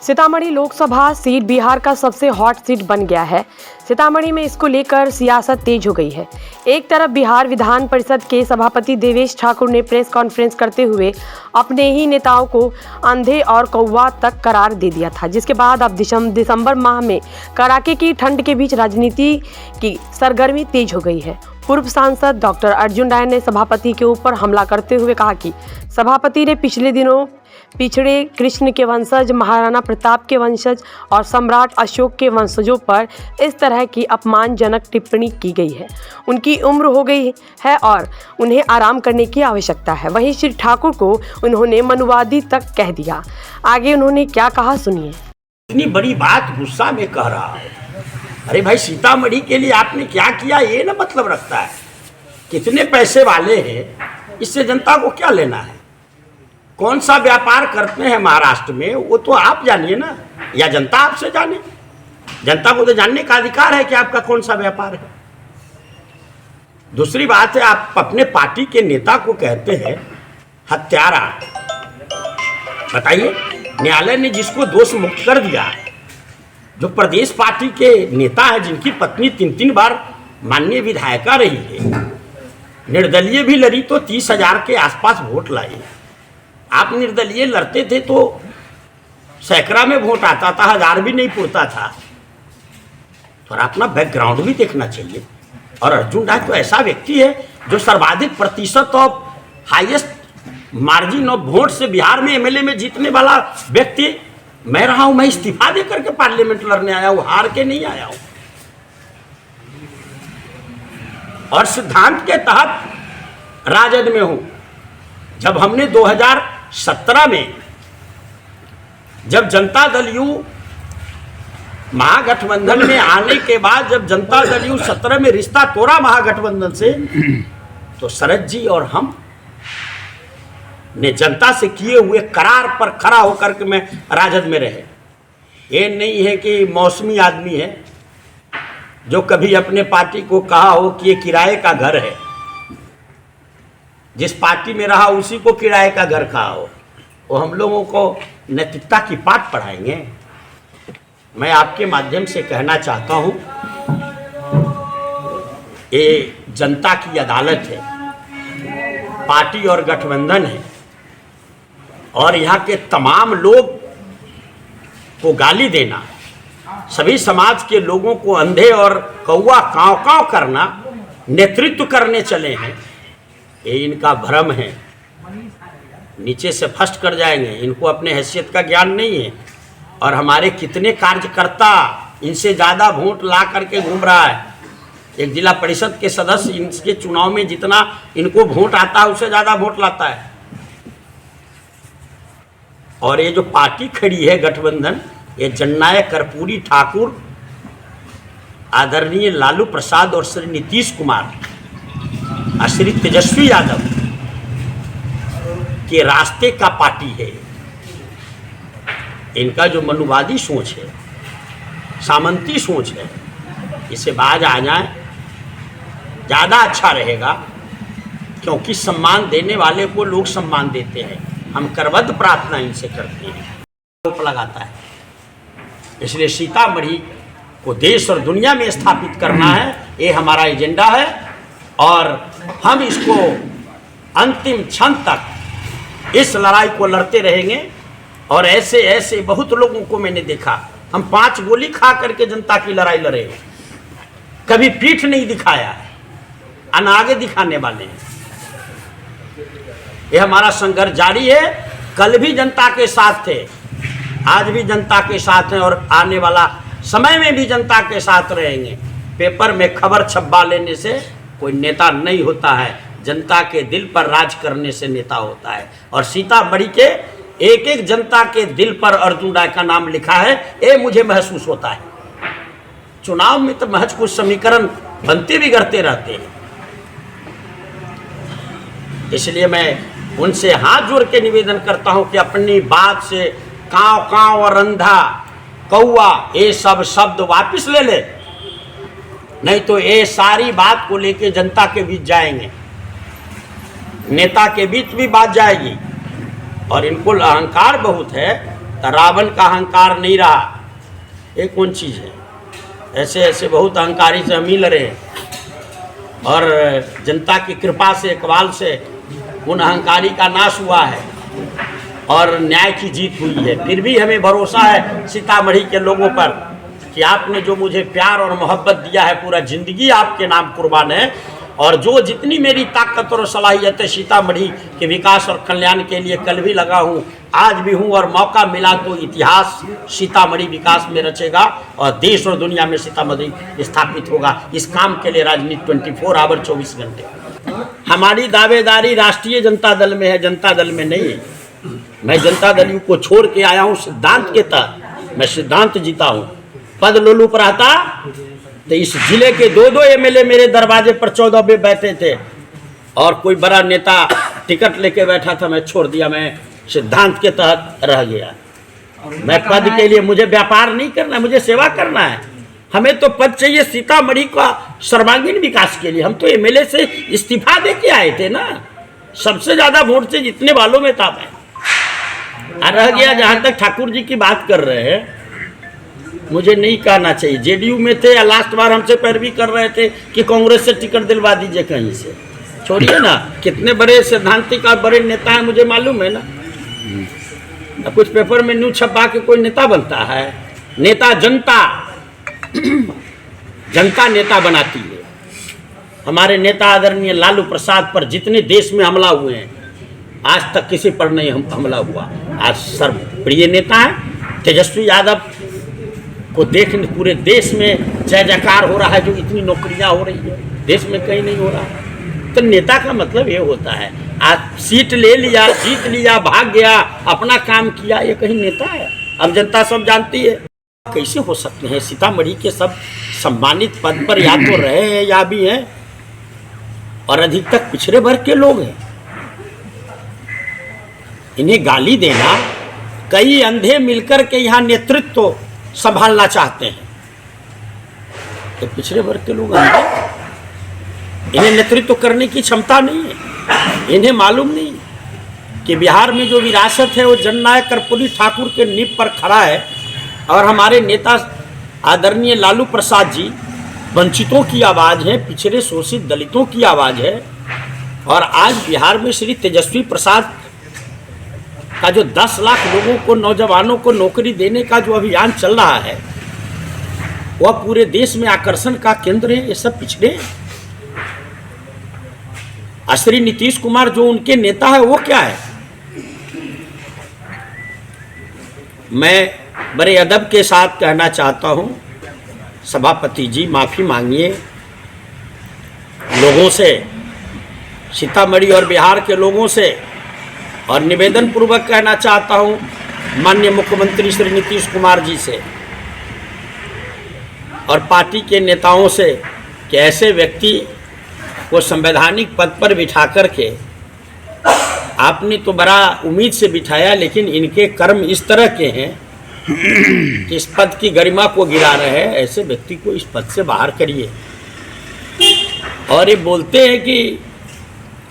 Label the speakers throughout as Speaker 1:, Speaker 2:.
Speaker 1: Sitamarhi Lok Sabha seat Bihar का सबसे hot seat बन गया है। सीतामढ़ी में इसको लेकर सियासत तेज हो गई है। एक तरफ बिहार विधान परिषद के सभापति देवेश ठाकुर ने प्रेस कॉन्फ्रेंस करते हुए अपने ही नेताओं को अंधे और कौवा तक करार दे दिया था, जिसके बाद अब दिसंबर माह में कड़ाके की ठंड के बीच राजनीति की सरगर्मी तेज हो गई है। पूर्व सांसद डॉक्टर अर्जुन राय ने सभापति के ऊपर हमला करते हुए कहा कि सभापति ने पिछले दिनों पिछड़े कृष्ण के वंशज, महाराणा प्रताप के वंशज और सम्राट अशोक के वंशजों पर इस तरह की अपमानजनक टिप्पणी की गई है। उनकी उम्र हो गई है और उन्हें आराम करने की आवश्यकता है। वहीं श्री ठाकुर को उन्होंने मनुवादी तक कह दिया। आगे उन्होंने क्या कहा, सुनिए।
Speaker 2: इतनी बड़ी बात गुस्सा में कह रहा है। अरे भाई, सीतामढ़ी के लिए आपने क्या किया ये ना मतलब रखता है। कितने पैसे वाले हैं, इससे जनता को क्या लेना है। कौन सा व्यापार करते हैं महाराष्ट्र में वो तो आप जानिए ना, या जनता आपसे जाने। जनता को तो जानने का अधिकार है कि आपका कौन सा व्यापार है। दूसरी बात है, आप अपने पार्टी के नेता को कहते हैं हत्यारा। बताइए, न्यायालय ने जिसको दोष मुक्त कर दिया, जो प्रदेश पार्टी के नेता है, जिनकी पत्नी 3 बार माननीय विधायिका रही है, निर्दलीय भी लड़ी तो 30,000 के आसपास वोट लाई। आप निर्दलीय लड़ते थे तो सैकड़ा में वोट आता था, 1000 भी नहीं पुरता था। थोड़ा अपना बैकग्राउंड भी देखना चाहिए। और अर्जुन राय तो ऐसा व्यक्ति है जो सर्वाधिक प्रतिशत और हाईएस्ट मार्जिन ऑफ वोट से बिहार में एमएलए में जीतने वाला व्यक्ति मैं रहा हूं। मैं इस्तीफा देकर के पार्लियामेंट लड़ने आया हूं, हार के नहीं आया हूं। और सिद्धांत के तहत राजद में हूं। जब हमने 2017 में जब जनता दल यू महागठबंधन में आने के बाद, जब जनता दल यू 17 में रिश्ता तोड़ा महागठबंधन से, तो शरद जी और हम ने जनता से किए हुए करार पर खड़ा होकर के मैं राजद में रहे। ये नहीं है कि मौसमी आदमी है जो कभी अपने पार्टी को कहा हो कि ये किराए का घर है। जिस पार्टी में रहा उसी को किराए का घर कहा हो। वो हम लोगों को नैतिकता की पाठ पढ़ाएंगे। मैं आपके माध्यम से कहना चाहता हूं, ये जनता की अदालत है, पार्टी और गठबंधन है, और यहाँ के तमाम लोग को गाली देना, सभी समाज के लोगों को अंधे और कौवा काँव काँव करना, नेतृत्व करने चले हैं, ये इनका भ्रम है। नीचे से फर्स्ट कर जाएंगे। इनको अपने हैसियत का ज्ञान नहीं है। और हमारे कितने कार्यकर्ता इनसे ज़्यादा वोट ला करके घूम रहा है। एक जिला परिषद के सदस्य इनके चुनाव में जितना इनको वोट आता है उससे ज़्यादा वोट लाता है। और ये जो पार्टी खड़ी है गठबंधन, ये जननायक कर्पूरी ठाकुर, आदरणीय लालू प्रसाद और श्री नीतीश कुमार, श्री तेजस्वी यादव के रास्ते का पार्टी है। इनका जो मनुवादी सोच है, सामंती सोच है, इसे बाज आ जाए ज़्यादा अच्छा रहेगा। क्योंकि सम्मान देने वाले को लोग सम्मान देते हैं। हम करबद्ध प्रार्थना इनसे करते हैं। आरोप लगाता है, इसलिए सीतामढ़ी को देश और दुनिया में स्थापित करना है, ये हमारा एजेंडा है। और हम इसको अंतिम क्षण तक इस लड़ाई को लड़ते रहेंगे। और ऐसे ऐसे बहुत लोगों को मैंने देखा, हम 5 गोली खा करके जनता की लड़ाई लड़े, कभी पीठ नहीं दिखाया, आगे दिखाने वाले हैं। ये हमारा संघर्ष जारी है। कल भी जनता के साथ थे, आज भी जनता के साथ हैं, और आने वाला समय में भी जनता के साथ रहेंगे। पेपर में खबर छपवा लेने से कोई नेता नहीं होता है। जनता के दिल पर राज करने से नेता होता है। और सीतामढ़ी के एक एक जनता के दिल पर अर्जुन राय का नाम लिखा है, ये मुझे महसूस होता है। चुनाव में तो महज कुछ समीकरण बनते बिगड़ते रहते हैं। इसलिए मैं उनसे हाथ जोड़ के निवेदन करता हूं कि अपनी बात से काँव काँव और अंधा कौवा ये सब शब्द वापस ले ले, नहीं तो ये सारी बात को लेके जनता के बीच जाएंगे, नेता के बीच भी बात जाएगी। और इनको अहंकार बहुत है तो रावण का अहंकार नहीं रहा। ये कौन चीज़ है? ऐसे ऐसे बहुत अहंकारी से हम मिल रहे हैं और जनता की कृपा से, इकबाल से उन अहंकारी का नाश हुआ है और न्याय की जीत हुई है। फिर भी हमें भरोसा है सीतामढ़ी के लोगों पर कि आपने जो मुझे प्यार और मोहब्बत दिया है, पूरा ज़िंदगी आपके नाम कुर्बान है। और जो जितनी मेरी ताकत और सलाहियत है सीतामढ़ी के विकास और कल्याण के लिए कल भी लगा हूँ, आज भी हूँ, और मौका मिला तो इतिहास सीतामढ़ी विकास में रचेगा और देश और दुनिया में सीतामढ़ी स्थापित होगा। इस काम के लिए राजनीति 24 आवर 24 घंटे। हमारी दावेदारी राष्ट्रीय जनता दल में है, जनता दल में नहीं है। मैं जनता दल को छोड़ के आया हूँ सिद्धांत के तहत। मैं सिद्धांत जीता हूँ। पद लोलुप रहता तो इस जिले के 2-2 एमएलए मेरे दरवाजे पर 14 पे बैठे थे और कोई बड़ा नेता टिकट लेके बैठा था, मैं छोड़ दिया। मैं सिद्धांत के तहत रह गया। मैं पद के लिए, मुझे व्यापार नहीं करना है, मुझे सेवा करना है। हमें तो पद चाहिए सीतामढ़ी का सर्वांगीण विकास के लिए। हम तो एमएलए से इस्तीफा दे के आए थे ना, सबसे ज्यादा वोट से जीतने वालों में था मैं। रह गया जहाँ तक ठाकुर जी की बात कर रहे हैं, मुझे नहीं कहना चाहिए। जेडीयू में थे या लास्ट बार हमसे पैरवी कर रहे थे कि कांग्रेस से टिकट दिलवा दीजिए कहीं से। छोड़िए ना, कितने बड़े सैद्धांतिक और बड़े नेता हैं मुझे मालूम है ना। कुछ पेपर में न्यूज छपा के कोई नेता बनता है? नेता जनता जनता नेता बनाती है। हमारे नेता आदरणीय लालू प्रसाद पर जितने देश में हमला हुए हैं, आज तक किसी पर नहीं हमला हुआ। आज सर्वप्रिय नेता है तेजस्वी यादव को देखने पूरे देश में जय जयकार हो रहा है। जो इतनी नौकरियां हो रही है देश में कहीं नहीं हो रहा। तो नेता का मतलब ये होता है, आज सीट ले लिया, जीत लिया, भाग गया, अपना काम किया, ये कहीं नेता है? अब जनता सब जानती है। कैसे हो सकते हैं सीतामढ़ी के सब सम्मानित पद पर या तो रहे हैं या भी हैं और अधिकतर पिछड़े वर्ग के लोग हैं। इन्हें गाली देना, कई अंधे मिलकर के यहाँ नेतृत्व संभालना चाहते हैं, तो पिछड़े वर्ग के लोग इन्हें नेतृत्व करने की क्षमता नहीं है। इन्हें मालूम नहीं कि बिहार में जो विरासत है वो जननायक कर्पूरी ठाकुर के नींव पर खड़ा है और हमारे नेता आदरणीय लालू प्रसाद जी वंचितों की आवाज़ है, पिछड़े शोषित दलितों की आवाज़ है। और आज बिहार में श्री तेजस्वी प्रसाद का जो 10 लाख लोगों को, नौजवानों को नौकरी देने का जो अभियान चल रहा है, वह पूरे देश में आकर्षण का केंद्र है। ये सब पिछड़े हैं। श्री नीतीश कुमार जो उनके नेता है वो क्या है? मैं बड़े अदब के साथ कहना चाहता हूं, सभापति जी माफ़ी मांगिए लोगों से, सीतामढ़ी और बिहार के लोगों से, और निवेदन पूर्वक कहना चाहता हूं माननीय मुख्यमंत्री श्री नीतीश कुमार जी से और पार्टी के नेताओं से कि ऐसे व्यक्ति को संवैधानिक पद पर बिठा करके आपने तो बड़ा उम्मीद से बिठाया, लेकिन इनके कर्म इस तरह के हैं कि इस पद की गरिमा को गिरा रहे हैं। ऐसे व्यक्ति को इस पद से बाहर करिए। और ये बोलते हैं कि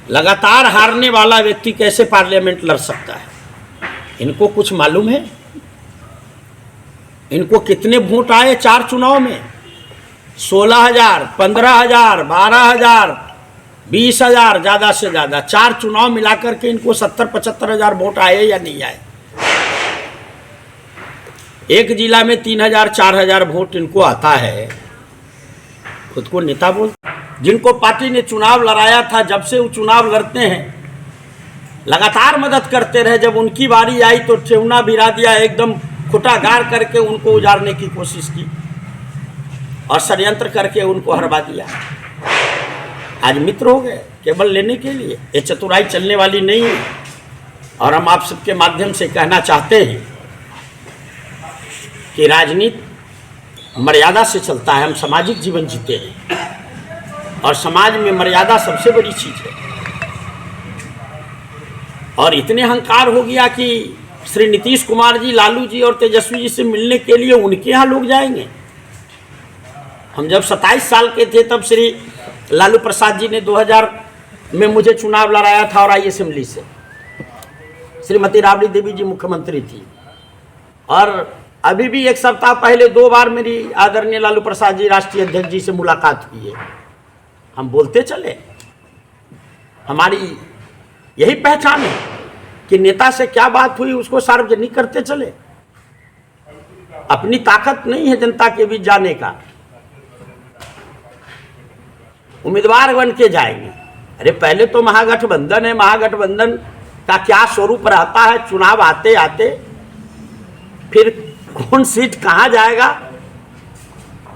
Speaker 2: लगातार हारने वाला व्यक्ति कैसे पार्लियामेंट लड़ सकता है? इनको कुछ मालूम है? इनको कितने वोट आए 4 चुनाव में? 16,000, 15,000, 12,000, 20,000, ज़्यादा से ज़्यादा 4 चुनाव मिलाकर के इनको 70-75 हज़ार वोट आए या नहीं आए? एक जिला में 3,000, 4,000 वोट इनको आता है। खुद को नेता बोलते, जिनको पार्टी ने चुनाव लड़ाया था, जब से वो चुनाव लड़ते हैं लगातार मदद करते रहे। जब उनकी बारी आई तो ठेवना भिरा दिया, एकदम खुटा गाड़ करके उनको उजाड़ने की कोशिश की और षड्यंत्र करके उनको हरवा दिया। आज मित्र हो गए केवल लेने के लिए। ये चतुराई चलने वाली नहीं है। और हम आप सबके माध्यम से कहना चाहते हैं कि राजनीति मर्यादा से चलता है। हम सामाजिक जीवन जीते हैं और समाज में मर्यादा सबसे बड़ी चीज़ है। और इतने अहंकार हो गया कि श्री नीतीश कुमार जी, लालू जी और तेजस्वी जी से मिलने के लिए उनके यहाँ लोग जाएंगे। हम जब 27 साल के थे तब श्री लालू प्रसाद जी ने 2000 में मुझे चुनाव लड़ाया था और आई असेंबली से। श्रीमती राबड़ी देवी जी मुख्यमंत्री थी और अभी भी एक सप्ताह पहले 2 बार मेरी आदरणीय लालू प्रसाद जी राष्ट्रीय अध्यक्ष जी से मुलाकात हुई है। हम बोलते चले, हमारी यही पहचान है कि नेता से क्या बात हुई उसको सार्वजनिक करते चले। अपनी ताकत नहीं है जनता के बीच जाने का, उम्मीदवार बन के जाएंगे। अरे पहले तो महागठबंधन है, महागठबंधन का क्या स्वरूप रहता है, चुनाव आते आते फिर कौन सीट कहाँ जाएगा,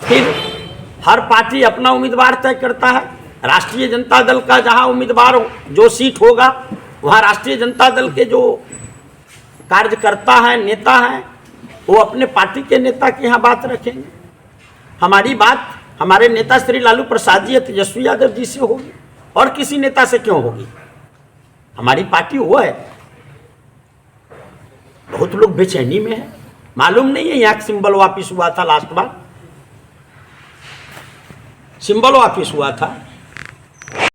Speaker 2: फिर हर पार्टी अपना उम्मीदवार तय करता है। राष्ट्रीय जनता दल का जहाँ उम्मीदवार जो सीट होगा वहाँ राष्ट्रीय जनता दल के जो कार्यकर्ता हैं, नेता हैं, वो अपने पार्टी के नेता के यहाँ बात रखेंगे। हमारी बात हमारे नेता श्री लालू प्रसाद जी तेजस्वी यादव जी से होगी, और किसी नेता से क्यों होगी? हमारी पार्टी वो है। बहुत लोग बेचैनी में है, मालूम नहीं है यहाँ सिंबल वापिस हुआ था, लास्ट बार सिंबल वापिस हुआ था।